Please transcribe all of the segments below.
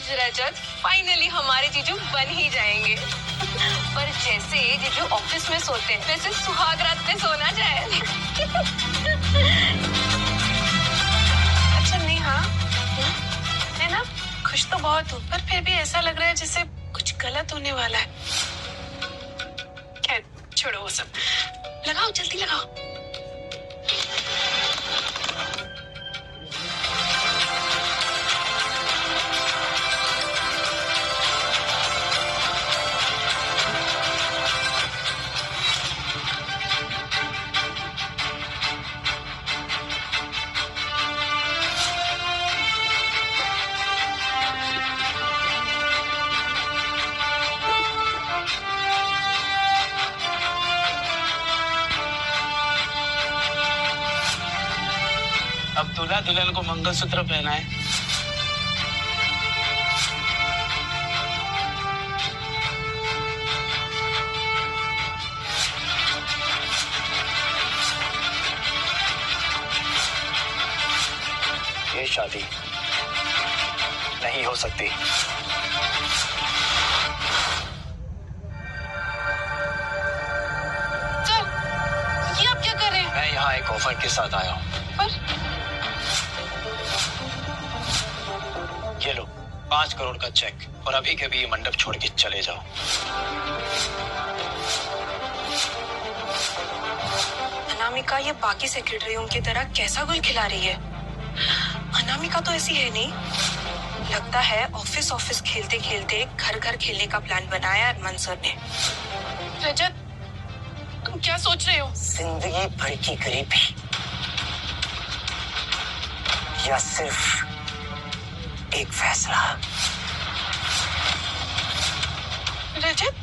आज रजत फाइनली हमारे जीजू बन ही जाएंगे। पर जैसे जीजू ऑफिस में सोते हैं वैसे सुहाग रात में सोना जाए। अच्छा नेहा, मैं ना खुश तो बहुत हूँ पर फिर भी ऐसा लग रहा है जैसे कुछ गलत होने वाला है। खैर छोड़ो वो सब, लगाओ जल्दी लगाओ। अब दूल्हा दुल्हन को मंगलसूत्र पहनाए। ये शादी नहीं हो सकती। सर, ये आप क्या कर रहे हैं? मैं यहाँ एक ऑफर के साथ आया हूँ। पर ये लो 5 करोड़ का चेक और अभी के भी ये मंडप छोड़ के चले जाओ। अनामिका ये बाकी सेक्रेटरियों की तरह कैसा गुल खिला रही है? अनामिका तो ऐसी है नहीं। लगता है ऑफिस ऑफिस खेलते खेलते घर घर खेलने का प्लान बनाया अरमान सर ने। रजत, तुम क्या सोच रहे हो? जिंदगी भर की गरीबी या सिर्फ एक फैसला? रजत,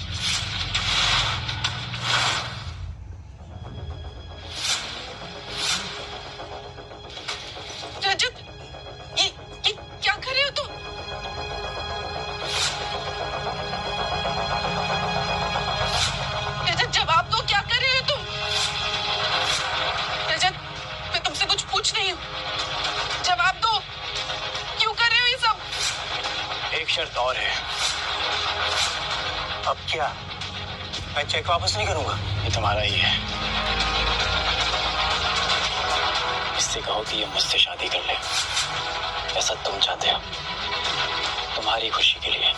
रजत, ये क्या कर रहे हो तुम? रजत जवाब दो, क्या कर रहे हो तुम? रजत, मैं तुमसे कुछ पूछ रही हूँ, जवाब दो। क्यों कर रहे हो ये सब? एक शर्त और है। अब क्या? मैं चेक वापस नहीं करूंगा। ये तुम्हारा ही है। इससे कहो कि ये मुझसे शादी कर ले, ऐसा तुम चाहते हो, तुम्हारी खुशी के लिए।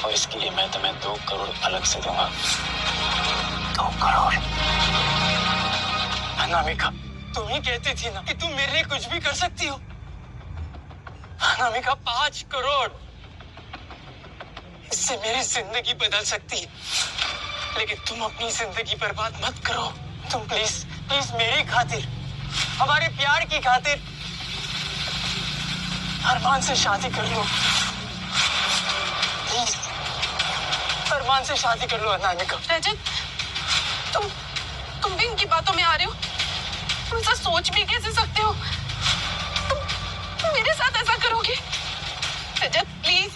और इसके लिए मैं तुम्हें 2 करोड़ अलग से दूंगा। 2 करोड़? अनामिका, तुम ही कहती थी ना कि तुम मेरे लिए कुछ भी कर सकती हो। अनामिका, 5 करोड़, इससे मेरी जिंदगी बदल सकती है। लेकिन तुम अपनी जिंदगी बर्बाद मत करो। तुम प्लीज प्लीज मेरी खातिर, हमारे प्यार की खातिर अरमान से शादी कर लो। प्लीज अरमान से शादी कर लो अनामिका। रजत, तुम भी इनकी बातों में आ रहे हो? तुम ऐसा सोच भी कैसे सकते हो? तुम मेरे साथ ऐसा करोगे? रजत प्लीज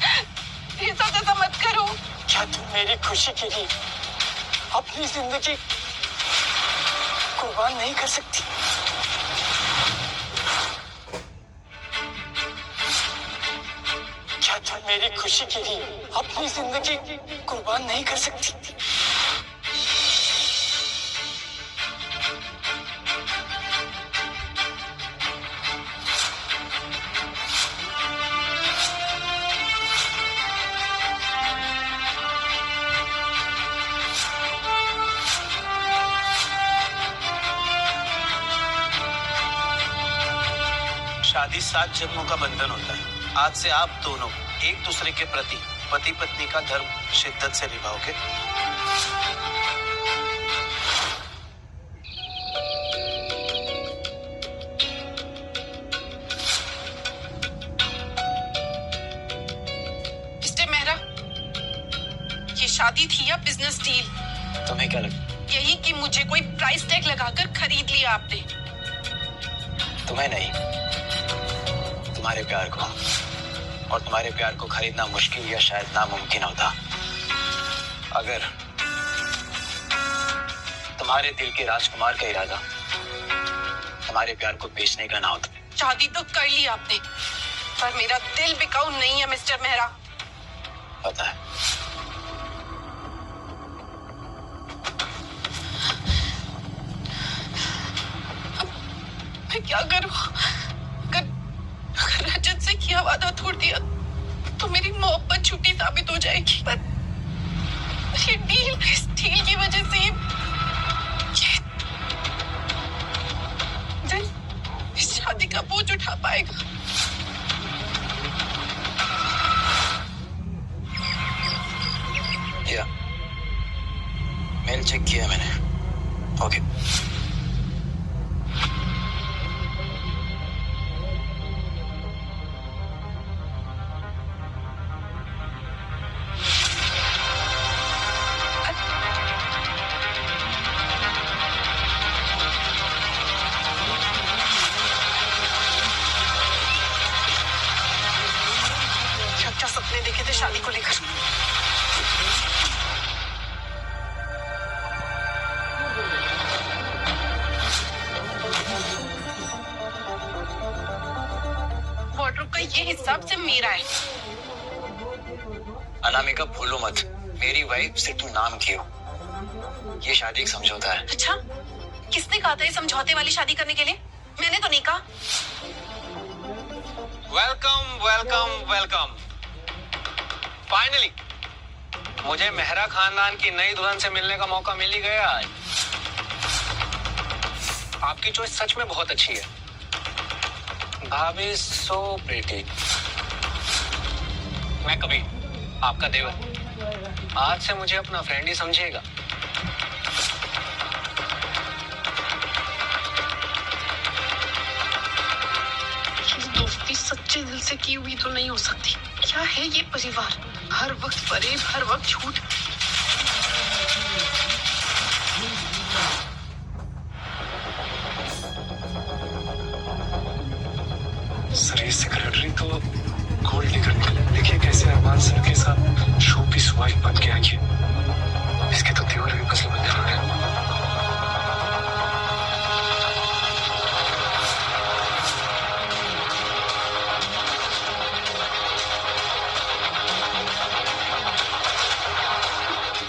मेरे साथ ऐसा मत करो। क्या तुम मेरी खुशी के लिए अपनी जिंदगी कुर्बान नहीं कर सकती? क्या तुम मेरी खुशी के लिए अपनी जिंदगी कुर्बान नहीं कर सकती? शादी 7 जन्मों का बंधन होता है। आज से आप दोनों एक दूसरे के प्रति पति पत्नी का धर्म शिद्दत से निभाओगे। मिस्टर मेहरा, ये शादी थी या बिजनेस डील? तुम्हें क्या लगता? यही कि मुझे कोई प्राइस टैग लगाकर खरीद लिया आपने। तुम्हें नहीं, तुम्हारे प्यार को। और तुम्हारे प्यार को खरीदना मुश्किल या शायद नामुमकिन होता अगर तुम्हारे दिल के राजकुमार का इरादा हमारे प्यार को बेचने का ना होता। शादी तो कर ली आपने, पर मेरा दिल बिकाऊ नहीं है मिस्टर मेहरा। पता है। मैं क्या करूं? अगर रजत से किया वादा तोड़ दिया तो मेरी मोहब्बत झूठी साबित हो जाएगी। पर ये डील, इस डील की वजह से ये दिल इस शादी का बोझ उठा पाएगा। या मेल चेक किया मैंने। ओके। क्या सपने देखे थे शादी को लेकर? वार्डरोब का ये हिसाब से मेरा है। अनामिका भूलो मत, मेरी वाइफ से तुम नाम की हो। ये शादी एक समझौता है। अच्छा, किसने कहा था ये समझौते वाली शादी करने के लिए? मैंने तो नहीं कहा। Welcome welcome welcome. फाइनली मुझे मेहरा खानदान की नई दुल्हन से मिलने का मौका मिल ही गया। आपकी चॉइस सच में बहुत अच्छी है। भाभी सो प्रीटी। मैं कभी आपका देवर, आज से मुझे अपना फ्रेंड ही समझिएगा। दोस्ती सच्चे दिल से की हुई तो नहीं हो सकती। क्या है ये परिवार? हर वक्त फरेब, हर वक्त झूठ। सर ये सेक्रेटरी तो गोल्ड लेकर निकले। देखिए कैसे अरमान सर के साथ शो पीस वाइफ बन के आई है। इसके तो तेवर भी फसल बन रहा है।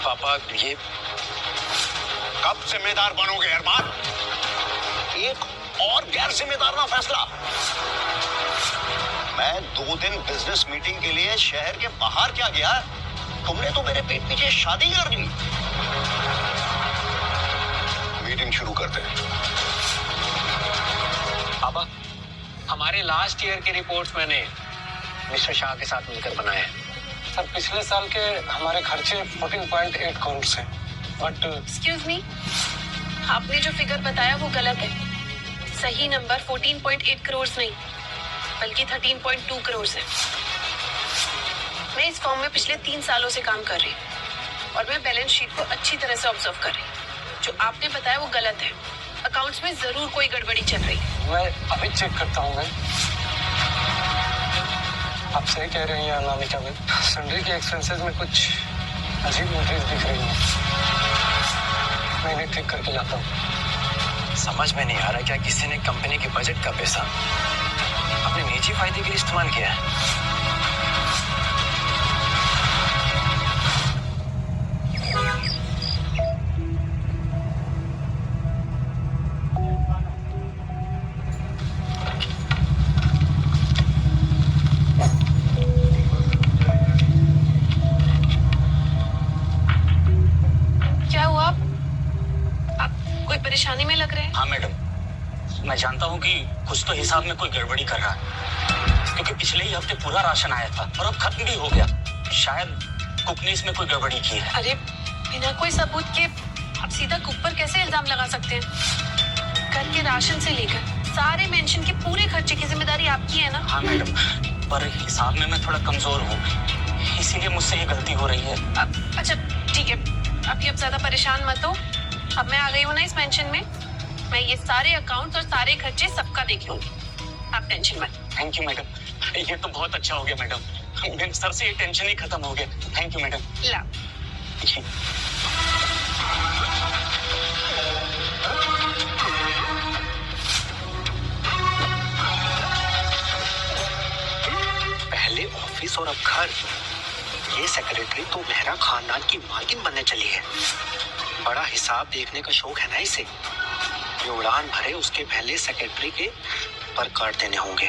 पापा ये कब जिम्मेदार बनोगे अरमान? एक और गैर जिम्मेदार फैसला। मैं 2 दिन बिजनेस मीटिंग के लिए शहर के बाहर क्या गया, तुमने तो मेरे पीठ पीछे शादी कर ली। मीटिंग शुरू करते हैं। पापा, हमारे लास्ट ईयर की रिपोर्ट्स मैंने मिस्टर शाह के साथ मिलकर बनाए हैं। सर पिछले साल के हमारे खर्चे 14.8 करोड़ से, बट एक्सक्यूज मी, आपने जो फिगर बताया वो गलत है। सही नंबर 14.8 करोड़ नहीं बल्कि 13.2 करोड़ है। मैं इस फॉर्म में पिछले 3 सालों से काम कर रही हूँ और मैं बैलेंस शीट को अच्छी तरह से ऑब्जर्व कर रही हूँ। जो आपने बताया वो गलत है। अकाउंट्स में जरूर कोई गड़बड़ी चल रही है। मैं अभी चेक करता हूँ। मैं आप सही कह रही हैं अनामिका में, संडे के एक्सपेंसेस में कुछ अजीब एंट्रीज दिख रही हैं। मैं इन्हें ठीक करके लाता हूँ। समझ में नहीं आ रहा क्या किसी ने कंपनी के बजट का पैसा अपने निजी फायदे के लिए इस्तेमाल किया है। क्या हुआ? आप कोई परेशानी में लग रहे हैं? हाँ मैडम, मैं जानता हूँ कि कुछ तो हिसाब में कोई गड़बड़ी कर रहा है, क्योंकि पिछले ही हफ्ते पूरा राशन आया था और अब खत्म भी हो गया। शायद कुक ने इसमें कोई गड़बड़ी की है। अरे बिना कोई सबूत के आप सीधा कुक पर कैसे इल्जाम लगा सकते हैं? घर के राशन से लेकर सारे मेंशन के पूरे खर्चे की जिम्मेदारी आपकी है ना? हाँ मैडम, पर हिसाब में मैं थोड़ा कमजोर हूँ, इसीलिए मुझसे ये गलती हो रही है। अच्छा ठीक है, आप ये अब ज्यादा परेशान मत हो। अब मैं आ गई हूँ ना इस पेंशन में, मैं ये सारे अकाउंट्स और सारे खर्चे सबका देख लूंगी। आप टेंशन मत। थैंक यू मैडम, ये तो बहुत अच्छा हो गया मैडम। मेरे सर से ये टेंशन ही खत्म हो गया। Thank you madam. ला जी। पहले ऑफिस और अब घर। ये सेक्रेटरी तो मेहरा खानदान की मालकिन बनने चली है। बड़ा हिसाब देखने का शौक है ना इसे। जो उड़ान भरे उसके पहले सेक्रेटरी के पर काट देने होंगे।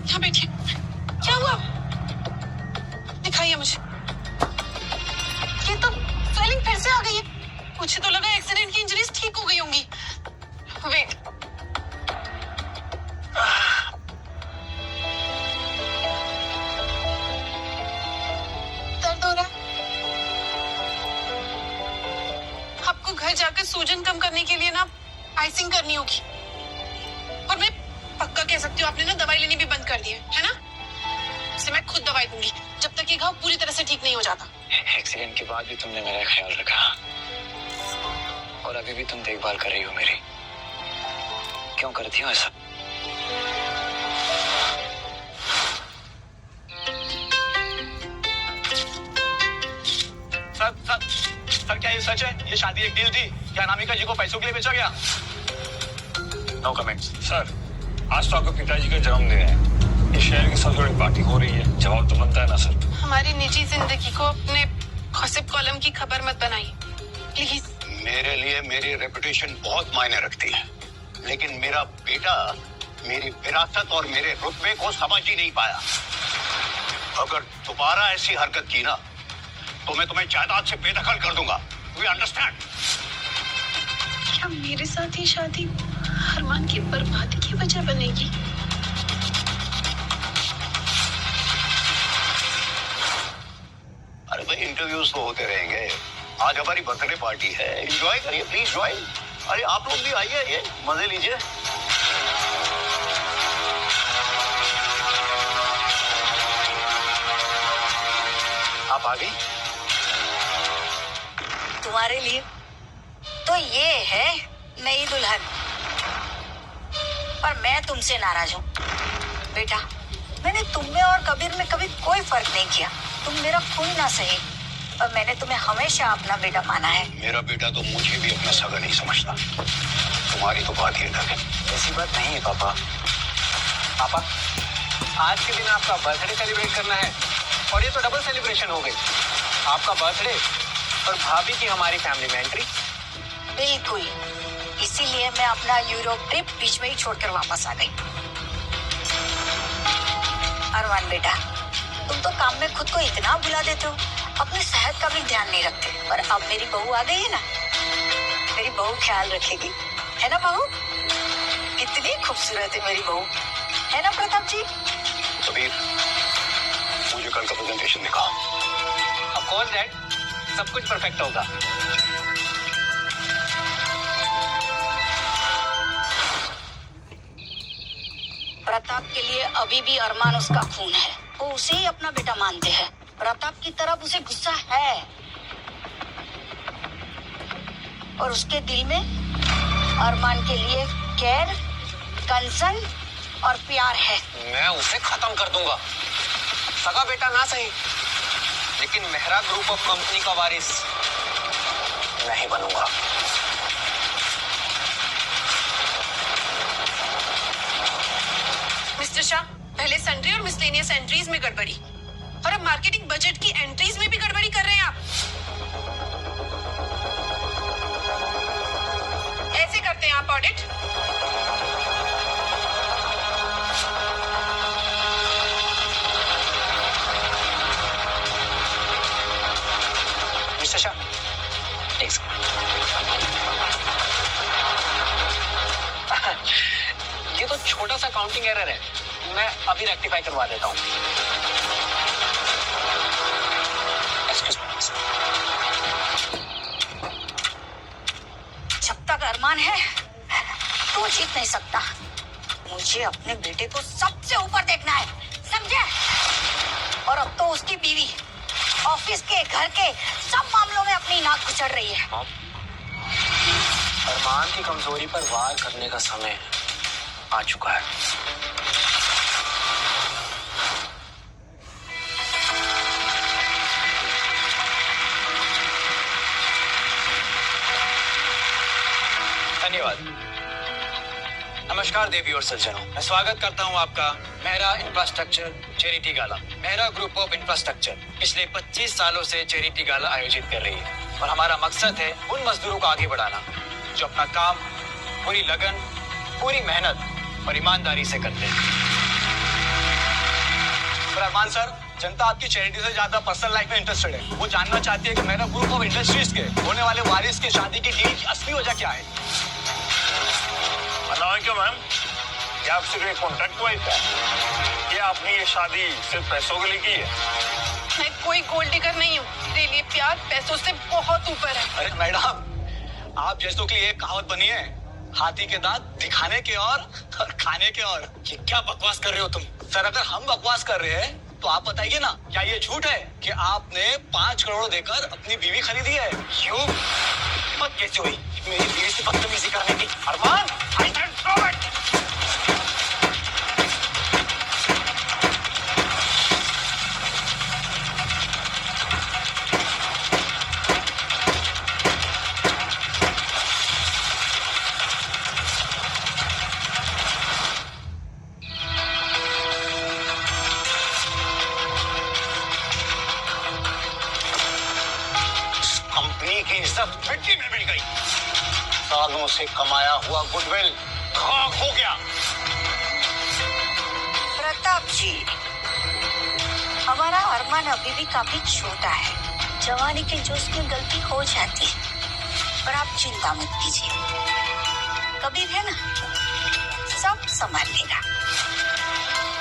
यहाँ बैठिए। क्या हुआ? दिखाइए मुझे। ये तो स्वेलिंग फिर से आ गई है। मुझे तो लगा एक्सीडेंट की इंजरीज ठीक हो गई होंगी। वेट, दर्द हो रहा है? आपको घर जाकर सूजन कम करने के लिए ना आइसिंग करनी होगी। और मैं पक्का कह सकती हूँ आपने ना दवाई लेनी भी बंद कर दी है ना? इसलिए मैं खुद दवाई दूंगी जब तक ये घाव पूरी तरह से ठीक नहीं हो जाता। एक्सीडेंट के बाद भी तुमने मेरा ख्याल रखा और अभी भी तुम देखभाल कर रही हो मेरी। क्यों करती हो ऐसा? सर क्या ये सच है? ये शादी एक डील थी क्या? अनामिका जी को पैसों के लिए बेचा गया? No comments. सर, आज तो आपके पिताजी का जन्मदिन है। इस शहर की सबसे बड़ी पार्टी हो रही है। जवाब तो बनता है ना सर। हमारी निजी जिंदगी को अपने गॉसिप कॉलम की खबर मत बनाइए प्लीज। मेरे लिए मेरी रेपुटेशन बहुत मायने रखती है, लेकिन मेरा बेटा मेरी विरासत और मेरे रुतबे को समझ ही नहीं पाया। अगर दोबारा ऐसी हरकत की ना तो मैं तुम्हें जायदाद से बेदखल कर दूंगा। We understand? क्या मेरे साथ ये शादी अरमान की बर्बादी की वजह बनेगी? अरे भाई, इंटरव्यूज तो होते रहेंगे। आज हमारी बर्थडे पार्टी है, एंजॉय करिए प्लीज ज्वाइन। अरे आप लोग भी आइए, ये मजे लीजिए। आप आ गई? तुम्हारे लिए तो ये है नई दुल्हन। पर मैं तुमसे नाराज हूँ बेटा। मैंने तुम में और कबीर में कभी कोई फर्क नहीं किया। तुम मेरा खून ना सही, और मैंने तुम्हें हमेशा अपना बेटा माना है। मेरा बेटा तो मुझे भी अपना सगा नहीं समझता। तुम्हारी तो बात ही अलग है। ऐसी बात नहीं है पापा। पापा, आज के दिन आपका बर्थडे सेलिब्रेट करना है और ये तो डबल सेलिब्रेशन हो गई। आपका बर्थडे और भाभी की हमारी फैमिली में एंट्री। बिल्कुल, इसीलिए मैं अपना यूरोप ट्रिप बीच में ही छोड़कर वापस आ गई। अरमान बेटा, तुम तो काम में खुद को इतना भुला देते हो, अपनी सेहत का भी ध्यान नहीं रखते। पर अब मेरी बहू आ गई है ना, मेरी बहू ख्याल रखेगी, है ना बहू? कितनी खूबसूरत है मेरी बहू, है ना प्रताप जी? कबीर, मुझे कल का प्रेजेंटेशन दिखाओ। ऑफ कोर्स डैड, सब कुछ परफेक्ट होगा। प्रताप के लिए अभी भी अरमान उसका खून है। वो उसे ही अपना बेटा मानते हैं। प्रताप की तरफ उसे गुस्सा है और उसके दिल में अरमान के लिए केयर, कंसर्न और प्यार है। मैं उसे खत्म कर दूंगा। सगा बेटा ना सही, लेकिन मेहरा ग्रुप ऑफ कंपनी का वारिस नहीं बनूंगा। मिस्टर शाह, पहले सन्ड्री और मिसलेनियस एंट्रीज में गड़बड़ी, और अब मार्केटिंग बजट की एंट्रीज में भी गड़बड़ी कर रहे हैं आप। ऐसे करते हैं आप ऑडिट? मिस्टर शाह, ये तो छोटा सा काउंटिंग एरर है, मैं अभी रेक्टिफाई करवा देता हूँ। जब तक अरमान है तो जीत नहीं सकता। मुझे अपने बेटे को सबसे ऊपर देखना है, समझे? और अब तो उसकी बीवी ऑफिस के, घर के सब मामलों में अपनी नाक कुचड़ रही है। अरमान की कमजोरी पर वार करने का समय आ चुका है। धन्यवाद। नमस्कार देवी और सज्जनों, मैं स्वागत करता हूं आपका Mehra infrastructure charity gala. Mehra group of infrastructure पिछले 25 सालों से चैरिटी गाला आयोजित कर रही है और हमारा मकसद है उन मजदूरों को आगे बढ़ाना जो अपना काम पूरी लगन, पूरी मेहनत और ईमानदारी से करते हैं। पर अरमान सर, जनता आपकी चैरिटी से ज्यादा पर्सनल लाइफ में इंटरेस्टेड है। वो जानना चाहती है कि मेरा ग्रुप ऑफ इंडस्ट्रीज के होने वाले वारिस की शादी की डील की असली वजह क्या है। क्यों मैम, क्या आपसे कोई कॉन्ट्रैक्ट हुआ है? क्या आपने ये शादी सिर्फ पैसों के लिए की है? मैं कोई गोल्ड डिगर नहीं हूँ, मेरे लिए प्यार पैसों से बहुत ऊपर है। अरे मैडम, आप जैसों के लिए एक कहावत बनी है, हाथी के दांत दिखाने के और खाने के और। ये क्या बकवास कर रहे हो तुम? सर, अगर हम बकवास कर रहे हैं तो आप बताइए ना, क्या ये झूठ है कि आपने 5 करोड़ देकर अपनी बीवी खरीदी है? क्यों? मत कैसे हुई मेरी बीवी से बदतमीजी करने की? अरमान, I can't throw it! Company की इज्जत मिट्टी में मिल गई। सालों से कमाया हुआ गुडविल खाक हो गया। प्रताप जी, हमारा अरमान अभी भी काफी छोटा है। जवानी के जोश में गलती हो जाती है, पर आप चिंता मत कीजिए। कबीर है ना, सब संभाल लेगा।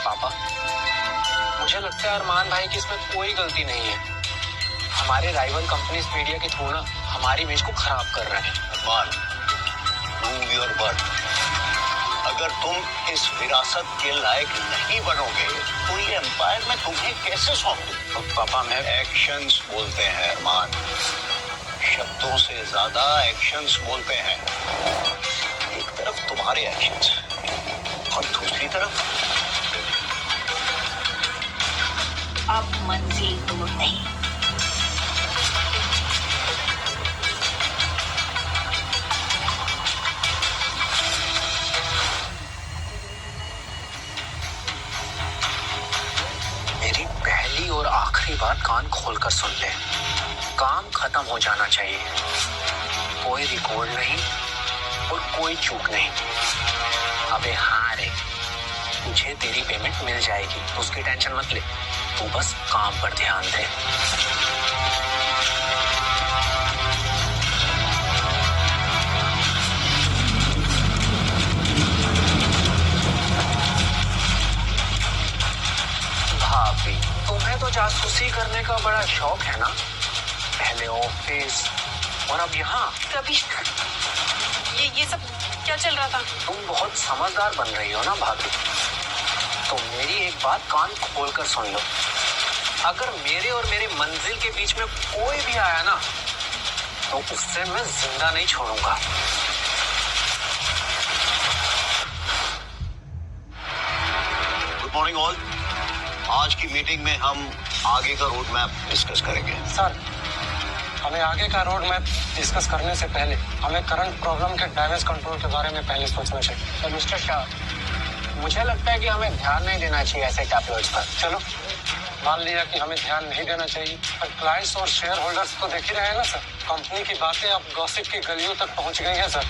पापा, मुझे लगता है अरमान भाई की इसमें कोई गलती नहीं है। हमारे राइवल कंपनीज मीडिया के थ्रू ना हमारी इमेज को खराब कर रहे हैं। अरमान, prove your worth। अगर तुम इस विरासत के लायक नहीं बनोगे तो ये एम्पायर मैं तुम्हें कैसे सौंप दूं? पापा, मैं एक्शंस बोलते हैं अरमान, शब्दों से ज्यादा एक्शंस बोलते हैं। एक तरफ तुम्हारे एक्शंस और दूसरी तरफ अब मंजिल दूर नहीं। मेरी पहली और आखिरी बात कान खोलकर सुन ले। काम खत्म हो जाना चाहिए, कोई रिकॉर्ड नहीं और कोई चूक नहीं। अबे हाँ रे, तुझे तेरी पेमेंट मिल जाएगी, उसकी टेंशन मत ले, तू बस काम पर ध्यान दे। भाभी, तुम्हें तो जासूसी करने का बड़ा शौक है ना? पहले ऑफिस और अब यहाँ। कभी ये सब क्या चल रहा था? तुम बहुत समझदार बन रही हो ना भाभी। तो मेरी एक बात कान खोलकर सुन लो। अगर मेरे और मेरी मंजिल के बीच में कोई भी आया ना, तो उससे मैं जिंदा नहीं छोड़ूंगा। Good morning all. आज की मीटिंग में हम आगे का रोड मैप डिस्कस करेंगे। सर, हमें आगे का रोड मैप डिस्कस करने से पहले हमें करंट प्रॉब्लम के डैमेज कंट्रोल के बारे में पहले सोचना चाहिए। तो मिस्टर शाह, मुझे लगता है कि हमें ध्यान नहीं देना चाहिए ऐसे टैबलेट्स पर। चलो, मान लिया कि हमें ध्यान नहीं देना चाहिए, पर क्लाइंट्स और शेयर होल्डर्स तो देख ही रहे हैं ना सर। कंपनी की बातें अब गॉसिप की गलियों तक पहुंच गई हैं सर।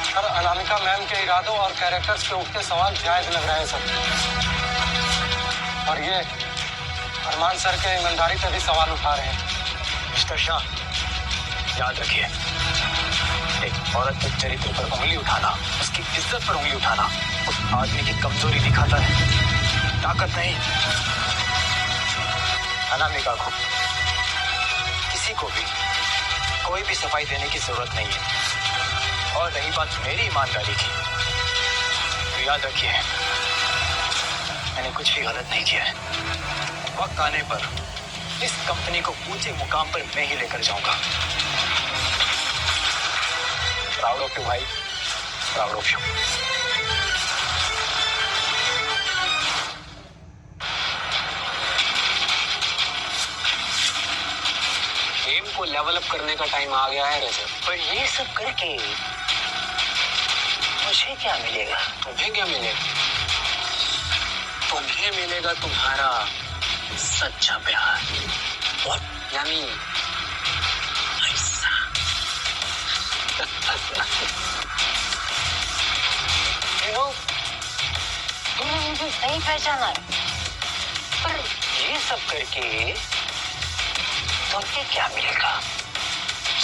सर, अनामिका मैम के इरादों और कैरेक्टर्स पे उठते सवाल जायज लग रहे हैं सर। और ये अरमान सर के ईमानदारी पे भी सवाल उठा रहे हैं। मिस्टर शाह, याद रखिए, एक औरत के चरित्र पर उंगली उठाना, उसकी इज्जत पर उंगली उठाना उस आदमी की कमजोरी दिखाता है, ताकत नहीं। अनामिका को, किसी को भी कोई भी सफाई देने की जरूरत नहीं है। और रही बात मेरी ईमानदारी की, तो याद रखिए, मैंने कुछ भी गलत नहीं किया है। वक्त आने पर इस कंपनी को ऊंचे मुकाम पर मैं ही लेकर जाऊंगा। ऑफ यू भाई, प्राउड ऑफ यू। गेम को लेवल अप करने का टाइम आ गया है रजत। पर ये सब करके मुझे क्या मिलेगा? तुम्हें क्या मिलेगा? तुम्हें मिलेगा तुम्हारा सच्चा प्यार और यानी पैसा। You know, तुमने मुझे नहीं पहचाना, पर ये सब करके तुम्हें क्या मिलेगा?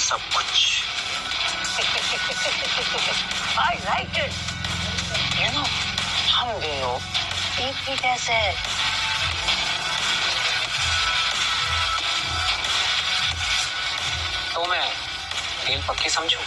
सब कुछ। I like it. You know, हम दोनों एक ही जैसे हैं। तो मैं डील पक्की समझूं?